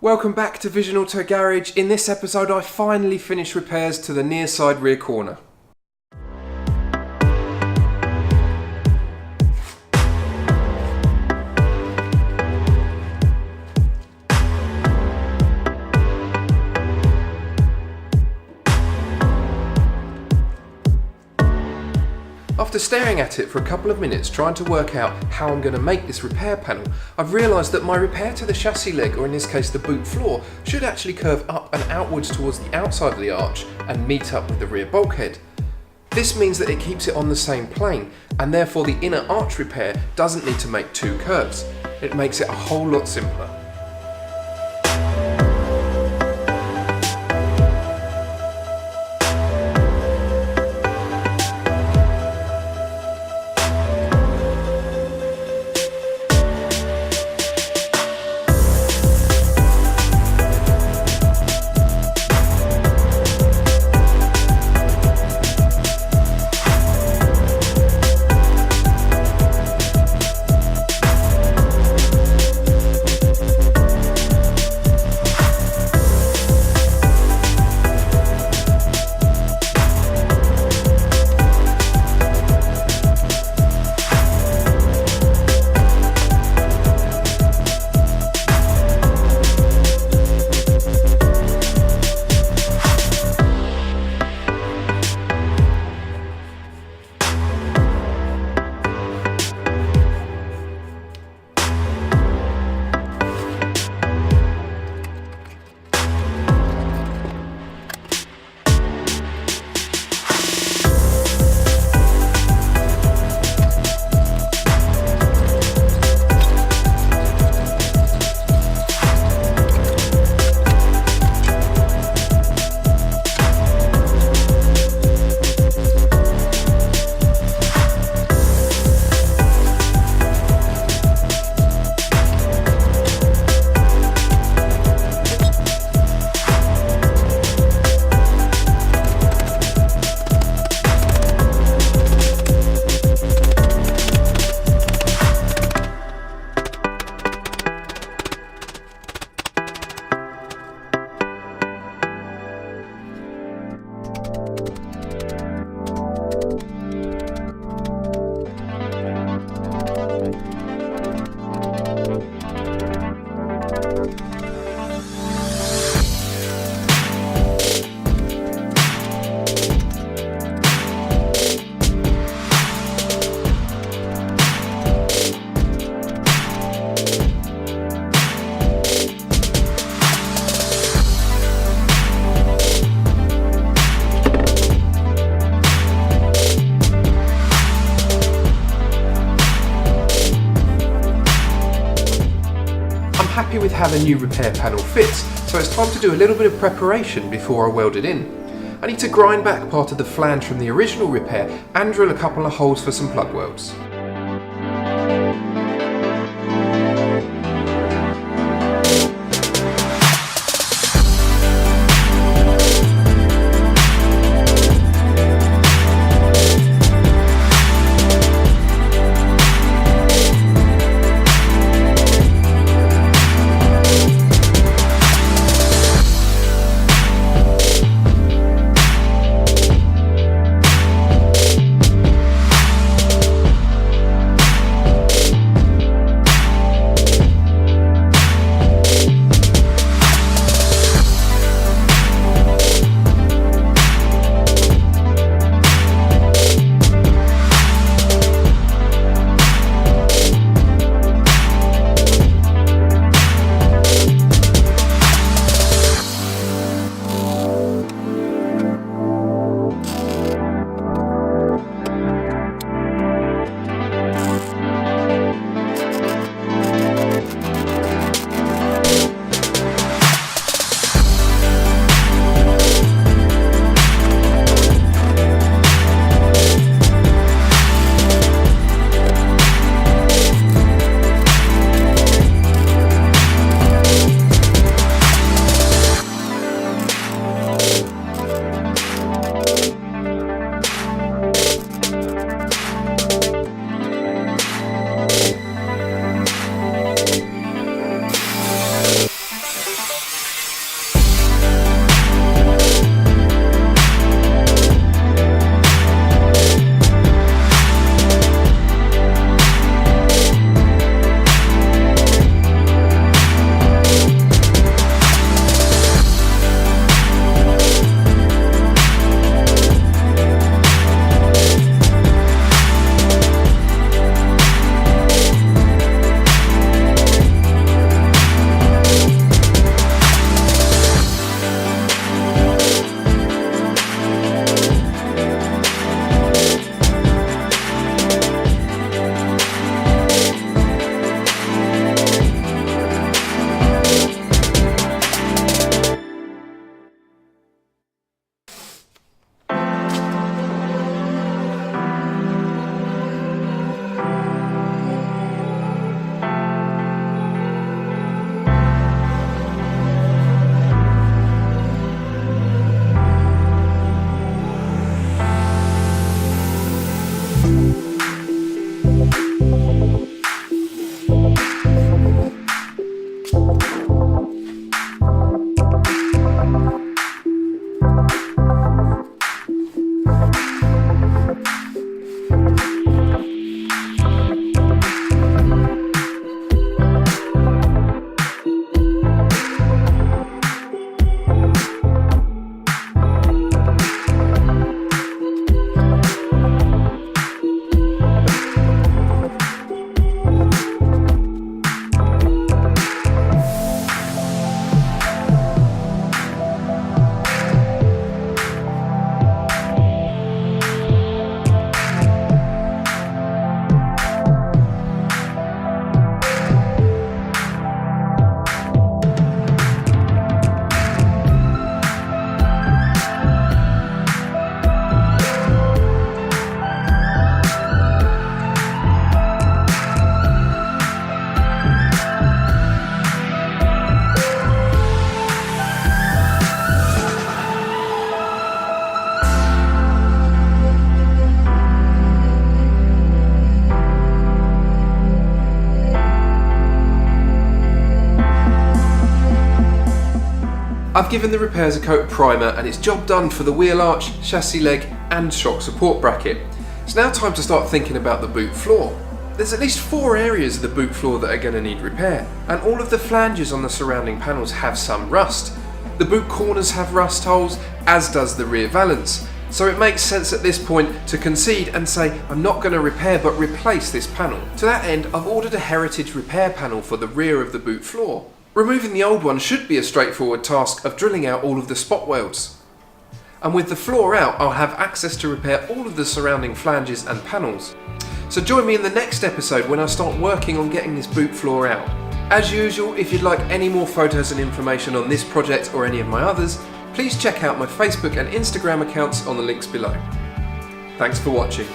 Welcome back to Vision Auto Garage. In this episode I finally finished repairs to the near side rear corner. After staring at it for a couple of minutes trying to work out how I'm going to make this repair panel, I've realised that my repair to the chassis leg, or in this case the boot floor, should actually curve up and outwards towards the outside of the arch and meet up with the rear bulkhead. This means that it keeps it on the same plane, and therefore the inner arch repair doesn't need to make two curves. It makes it a whole lot simpler. Happy with how the new repair panel fits, so it's time to do a little bit of preparation before I weld it in. I need to grind back part of the flange from the original repair and drill a couple of holes for some plug welds. I've given the repairs a coat of primer and it's job done for the wheel arch, chassis leg and shock support bracket. It's now time to start thinking about the boot floor. There's at least 4 areas of the boot floor that are going to need repair, and all of the flanges on the surrounding panels have some rust. The boot corners have rust holes, as does the rear valance, so it makes sense at this point to concede and say I'm not going to repair but replace this panel. To that end, I've ordered a heritage repair panel for the rear of the boot floor. Removing the old one should be a straightforward task of drilling out all of the spot welds. And with the floor out, I'll have access to repair all of the surrounding flanges and panels. So join me in the next episode when I start working on getting this boot floor out. As usual, if you'd like any more photos and information on this project or any of my others, please check out my Facebook and Instagram accounts on the links below. Thanks for watching.